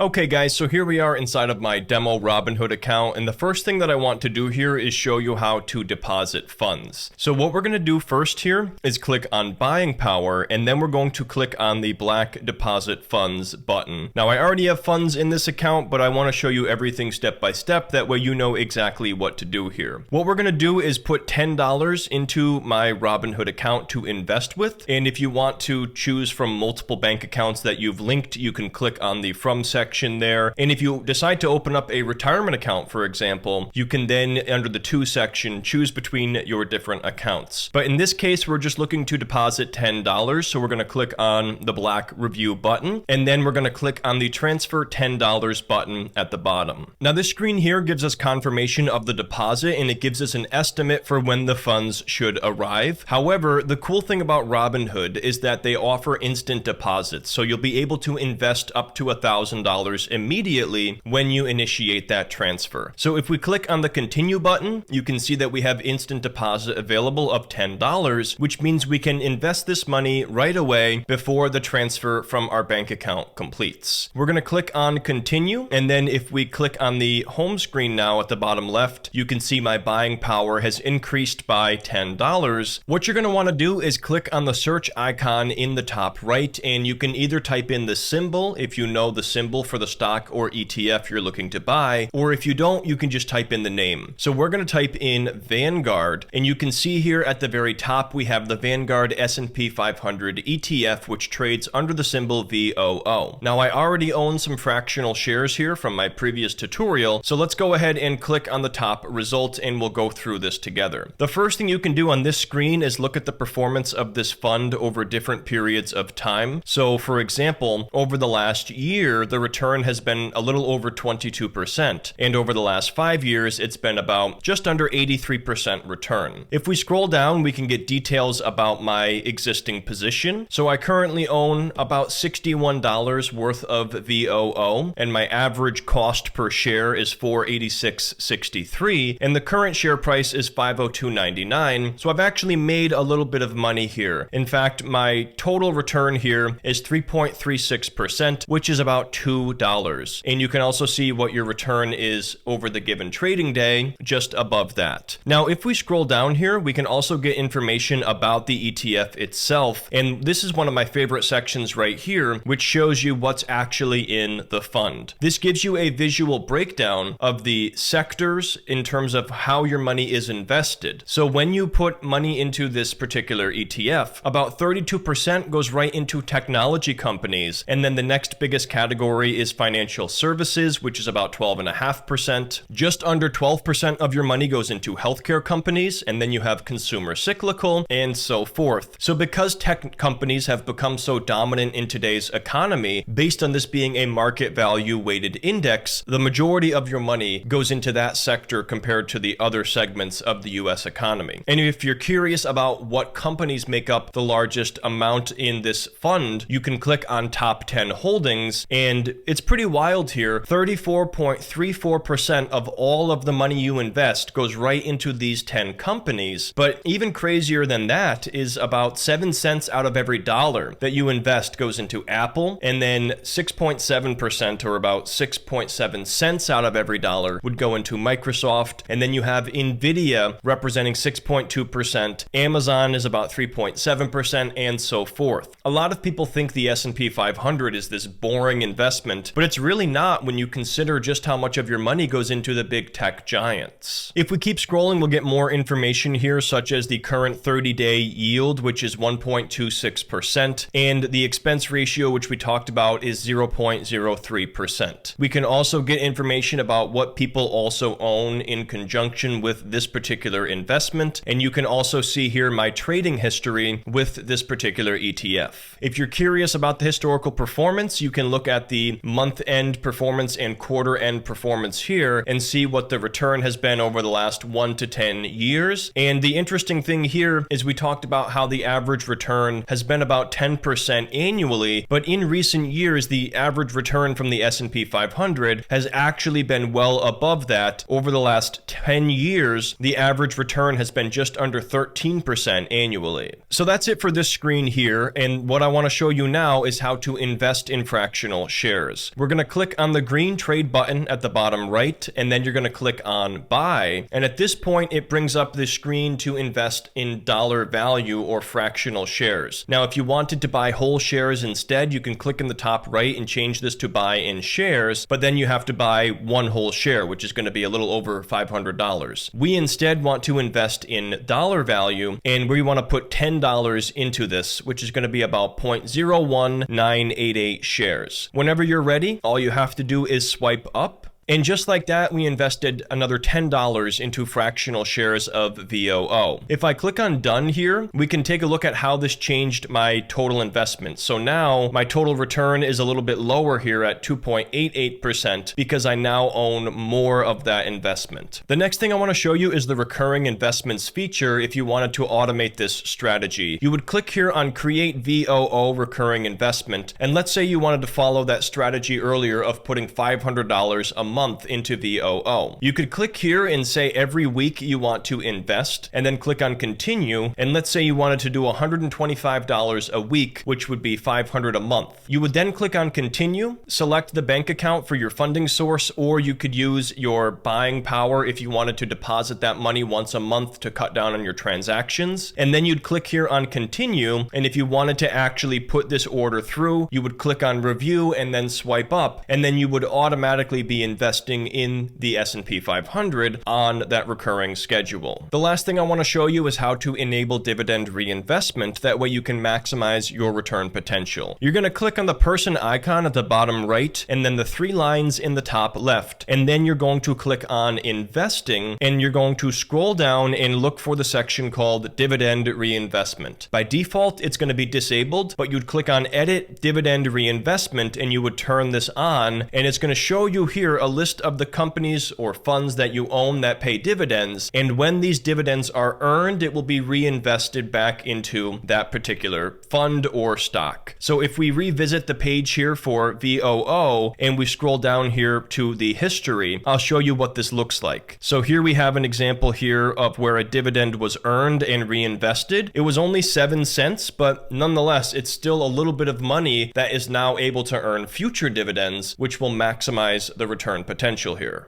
Okay guys, so here we are inside of my demo Robinhood account, and the first thing that I want to do here is show you how to deposit funds. So what we're going to do first here is click on buying power, and then we're going to click on the black deposit funds button. Now I already have funds in this account, but I want to show you everything step by step, that way you know exactly what to do here. What we're going to do is put $10 into my Robinhood account to invest with, and if you want to choose from multiple bank accounts that you've linked, you can click on the from section there. And if you decide to open up a retirement account, for example, you can then, under the to section, choose between your different accounts. But in this case, we're just looking to deposit $10. So we're going to click on the black review button, and then we're going to click on the transfer $10 button at the bottom. Now this screen here gives us confirmation of the deposit, and it gives us an estimate for when the funds should arrive. However, the cool thing about Robinhood is that they offer instant deposits. So you'll be able to invest up to $1,000 immediately when you initiate that transfer. So if we click on the continue button, you can see that we have instant deposit available of $10, which means we can invest this money right away before the transfer from our bank account completes. We're going to click on continue, and then if we click on the home screen now at the bottom left, you can see my buying power has increased by $10. What you're going to want to do is click on the search icon in the top right, and you can either type in the symbol if you know the symbol for the stock or ETF you're looking to buy, or if you don't, you can just type in the name. So we're going to type in Vanguard, and you can see here at the very top we have the Vanguard S&P 500 ETF, which trades under the symbol VOO. Now I already own some fractional shares here from my previous tutorial, so let's go ahead and click on the top result and we'll go through this together. The first thing you can do on this screen is look at the performance of this fund over different periods of time. So for example, over the last year, the return has been a little over 22%, and over the last 5 years, it's been about just under 83% return. If we scroll down, we can get details about my existing position. So I currently own about $61 worth of VOO, and my average cost per share is $486.63, and the current share price is $502.99. So I've actually made a little bit of money here. In fact, my total return here is 3.36%, which is about $2. And you can also see what your return is over the given trading day just above that. Now, if we scroll down here, we can also get information about the ETF itself. And this is one of my favorite sections right here, which shows you what's actually in the fund. This gives you a visual breakdown of the sectors in terms of how your money is invested. So when you put money into this particular ETF, about 32% goes right into technology companies. And then the next biggest category is financial services, which is about 12.5%. Just under 12% of your money goes into healthcare companies, and then you have consumer cyclical, and so forth. So because tech companies have become so dominant in today's economy, based on this being a market value weighted index, the majority of your money goes into that sector compared to the other segments of the US economy. And if you're curious about what companies make up the largest amount in this fund, you can click on top 10 holdings, and it's pretty wild here. 34.34% of all of the money you invest goes right into these 10 companies. But even crazier than that is about 7 cents out of every dollar that you invest goes into Apple, and then 6.7%, or about 6.7 cents out of every dollar, would go into Microsoft, and then you have Nvidia representing 6.2%, Amazon is about 3.7%, and so forth. A lot of people think the S&P 500 is this boring investment, but it's really not when you consider just how much of your money goes into the big tech giants. If we keep scrolling, we'll get more information here, such as the current 30-day yield, which is 1.26%, and the expense ratio, which we talked about, is 0.03%. We can also get information about what people also own in conjunction with this particular investment, and you can also see here my trading history with this particular ETF. If you're curious about the historical performance, you can look at the month-end performance and quarter-end performance here and see what the return has been over the last 1 to 10 years. And the interesting thing here is we talked about how the average return has been about 10% annually, but in recent years, the average return from the S&P 500 has actually been well above that. Over the last 10 years, the average return has been just under 13% annually. So that's it for this screen here, and what I want to show you now is how to invest in fractional shares. shares. We're going to click on the green trade button at the bottom right, and then you're going to click on buy. And at this point, it brings up the screen to invest in dollar value or fractional shares. Now, if you wanted to buy whole shares instead, you can click in the top right and change this to buy in shares, but then you have to buy one whole share, which is going to be a little over $500. We instead want to invest in dollar value, and we want to put $10 into this, which is going to be about 0.01988 shares. Whenever you're ready, all you have to do is swipe up. And just like that, we invested another $10 into fractional shares of VOO. If I click on done here, we can take a look at how this changed my total investment. So now my total return is a little bit lower here at 2.88% because I now own more of that investment. The next thing I want to show you is the recurring investments feature. If you wanted to automate this strategy, you would click here on create VOO recurring investment. And let's say you wanted to follow that strategy earlier of putting $500 a month into VOO. You could click here and say every week you want to invest, and then click on continue. And let's say you wanted to do $125 a week, which would be $500 a month. You would then click on continue, select the bank account for your funding source, or you could use your buying power if you wanted to deposit that money once a month to cut down on your transactions. And then you'd click here on continue. And if you wanted to actually put this order through, you would click on review and then swipe up, and then you would automatically be investing in the S&P 500 on that recurring schedule. The last thing I want to show you is how to enable dividend reinvestment. That way you can maximize your return potential. You're going to click on the person icon at the bottom right, and then the three lines in the top left. And then you're going to click on investing, and you're going to scroll down and look for the section called dividend reinvestment. By default, it's going to be disabled, but you'd click on edit dividend reinvestment, and you would turn this on, and it's going to show you here a list of the companies or funds that you own that pay dividends, and when these dividends are earned, it will be reinvested back into that particular fund or stock. So if we revisit the page here for VOO and we scroll down here to the history, I'll show you what this looks like. So here we have an example here of where a dividend was earned and reinvested. It was only 7 cents, but nonetheless, it's still a little bit of money that is now able to earn future dividends, which will maximize the return potential here.